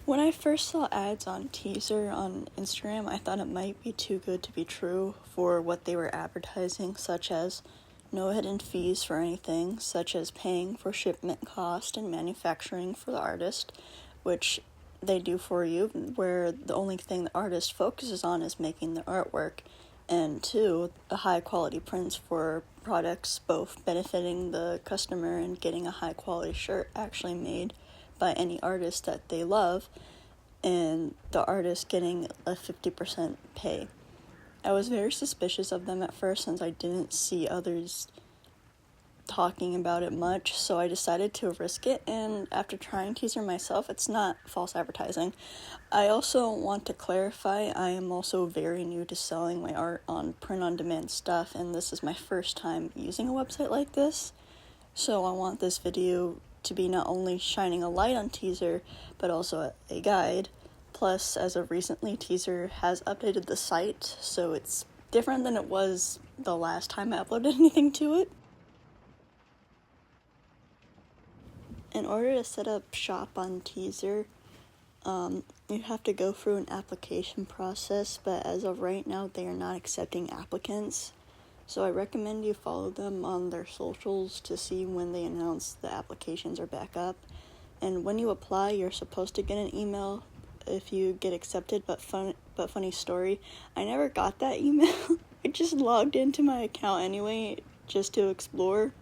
When I first saw ads on Teezr on Instagram, I thought it might be too good to be true for what they were advertising, such as no hidden fees for anything, such as paying for shipment cost and manufacturing for the artist, which they do for you, where the only thing the artist focuses on is making the artwork, and two, the high quality prints for products, both benefiting the customer and getting a high quality shirt actually made by any artist that they love, and the artist getting a 50% pay. I was very suspicious of them at first since I didn't see others talking about it much, so I decided to risk it, and after trying Teezr myself, it's not false advertising. I also want to clarify, I am also very new to selling my art on print-on-demand stuff, and this is my first time using a website like this, so I want this video to be not only shining a light on Teezr, but also a guide. Plus, as of recently, Teezr has updated the site, so it's different than it was the last time I uploaded anything to it. In order to set up shop on Teezr, you have to go through an application process, but as of right now, they are not accepting applicants. So I recommend you follow them on their socials to see when they announce the applications are back up. And when you apply, you're supposed to get an email if you get accepted, but funny story, I never got that email. I just logged into my account anyway, just to explore.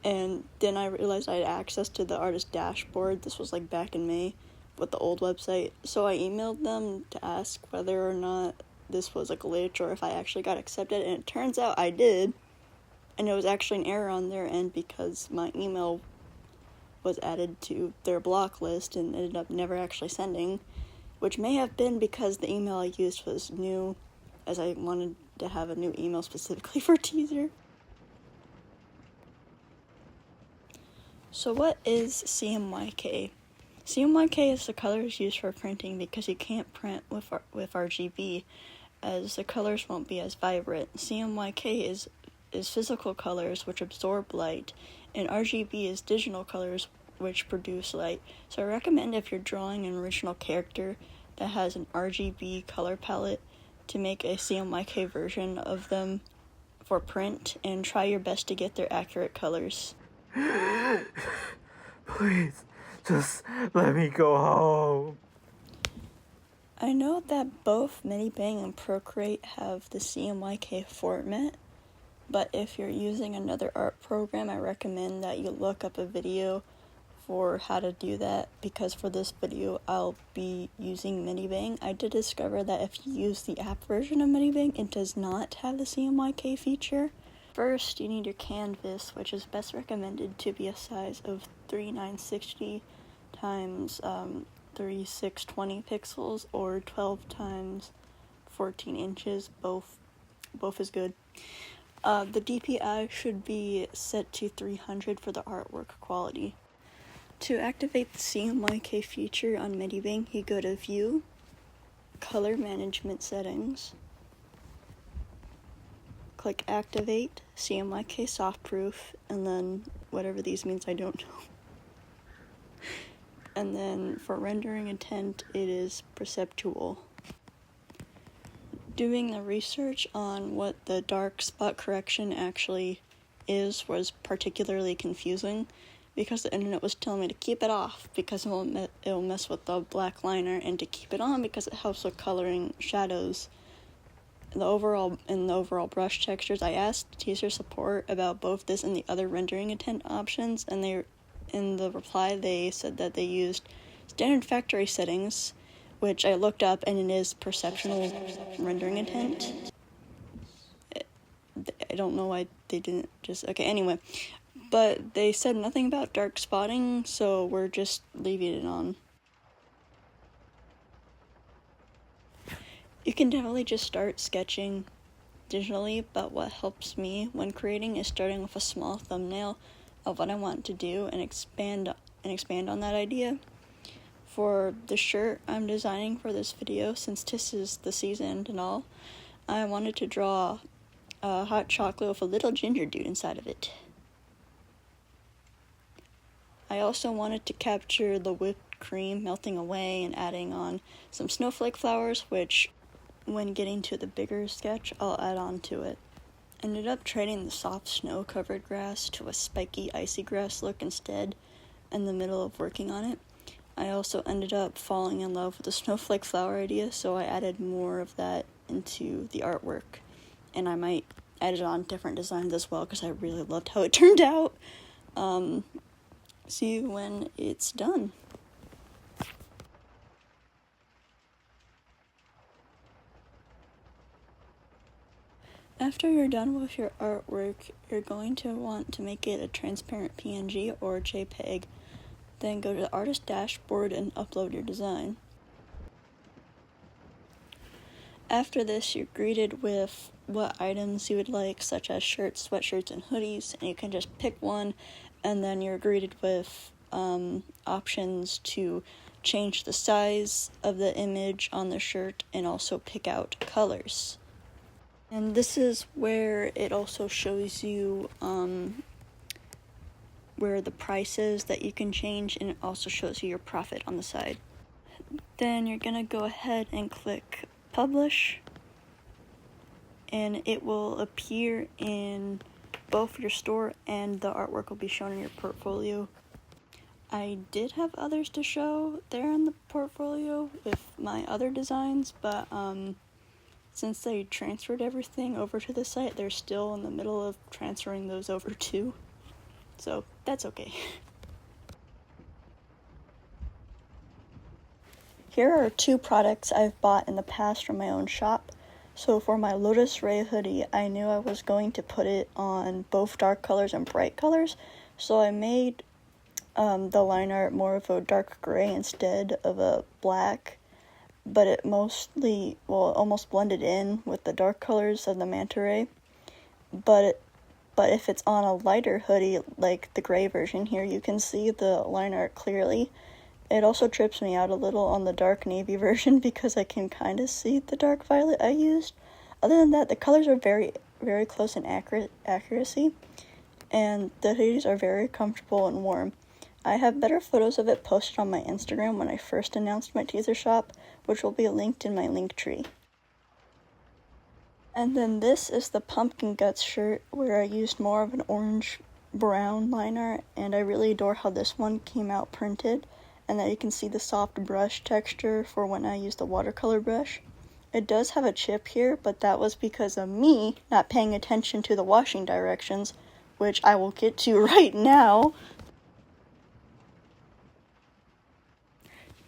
And then I realized I had access to the artist dashboard. This was like back in May with the old website. So I emailed them to ask whether or not this was a glitch or if I actually got accepted, and it turns out I did, and it was actually an error on their end because my email was added to their block list and ended up never actually sending, which may have been because the email I used was new, as I wanted to have a new email specifically for Teezr. So what is CMYK? CMYK is the colors used for printing because you can't print with RGB, as the colors won't be as vibrant. CMYK is physical colors which absorb light, and RGB is digital colors which produce light. So I recommend if you're drawing an original character that has an RGB color palette to make a CMYK version of them for print, and try your best to get their accurate colors. Please, just let me go home. I know that both Medibang and Procreate have the CMYK format, but if you're using another art program, I recommend that you look up a video for how to do that, because for this video I'll be using Medibang. I did discover that if you use the app version of Medibang, it does not have the CMYK feature. First, you need your canvas, which is best recommended to be a size of 3960 times 3620 pixels or 12 times 14 inches. Both is good. The DPI should be set to 300 for the artwork quality. To activate the CMYK feature on Medibang, you go to View, Color Management Settings, click Activate, CMYK Softproof, and then whatever these means, I don't know. And then for rendering intent, it is perceptual. Doing the research on what the dark spot correction actually is was particularly confusing, because the internet was telling me to keep it off because it'll mess with the black liner, and to keep it on because it helps with coloring shadows. The overall brush textures. I asked Teezr support about both this and the other rendering intent options, and in the reply they said that they used standard factory settings, which I looked up, and it is perceptual rendering intent. I don't know why they didn't just... Okay, anyway. But they said nothing about dark spotting, so we're just leaving it on. You can definitely just start sketching digitally, but what helps me when creating is starting with a small thumbnail of what I want to do and expand on that idea. For the shirt I'm designing for this video, since this is the season and all, I wanted to draw a hot chocolate with a little ginger dude inside of it. I also wanted to capture the whipped cream melting away and adding on some snowflake flowers, which when getting to the bigger sketch, I'll add on to it. Ended up trading the soft snow-covered grass to a spiky, icy grass look instead in the middle of working on it. I also ended up falling in love with the snowflake flower idea, so I added more of that into the artwork. And I might add it on different designs as well, because I really loved how it turned out. See you when it's done. After you're done with your artwork, you're going to want to make it a transparent PNG or JPEG. Then go to the artist dashboard and upload your design. After this, you're greeted with what items you would like, such as shirts, sweatshirts, and hoodies, and you can just pick one, and then you're greeted with options to change the size of the image on the shirt and also pick out colors. And this is where it also shows you where the price is that you can change, and it also shows you your profit on the side. Then you're gonna go ahead and click publish, and it will appear in both your store and the artwork will be shown in your portfolio. I did have others to show there in the portfolio with my other designs, but since they transferred everything over to the site, they're still in the middle of transferring those over too. So that's okay. Here are 2 products I've bought in the past from my own shop. So for my Lotus Ray hoodie, I knew I was going to put it on both dark colors and bright colors, so I made the line art more of a dark gray instead of a black, but it mostly, almost blended in with the dark colors of the manta ray. But if it's on a lighter hoodie, like the gray version here, you can see the line art clearly. It also trips me out a little on the dark navy version because I can kind of see the dark violet I used. Other than that, the colors are very, very close in accuracy, and the hoodies are very comfortable and warm. I have better photos of it posted on my Instagram when I first announced my Teezr shop, which will be linked in my linktree. And then this is the pumpkin guts shirt, where I used more of an orange-brown line art, and I really adore how this one came out printed, and that you can see the soft brush texture for when I use the watercolor brush. It does have a chip here, but that was because of me not paying attention to the washing directions, which I will get to right now.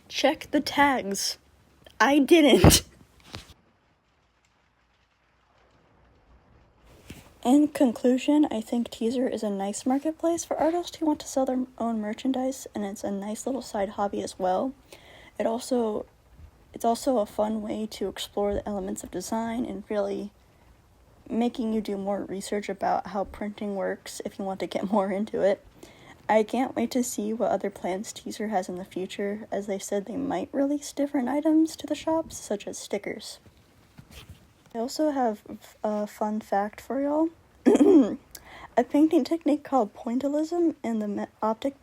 Check the tags. I didn't. In conclusion, I think Teezr is a nice marketplace for artists who want to sell their own merchandise, and it's a nice little side hobby as well. It's also a fun way to explore the elements of design and really making you do more research about how printing works if you want to get more into it. I can't wait to see what other plans Teezr has in the future, as they said they might release different items to the shops, such as stickers. I also have a fun fact for y'all. A painting technique called pointillism and the optic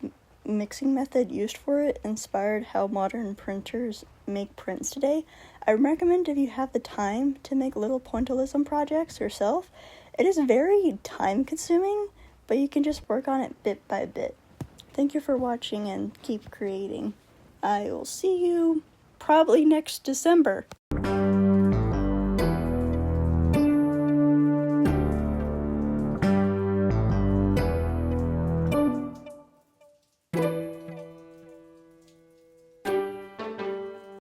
mixing method used for it inspired how modern printers make prints today. I recommend, if you have the time, to make little pointillism projects yourself. It is very time consuming, but you can just work on it bit by bit. Thank you for watching and keep creating. I will see you probably next December.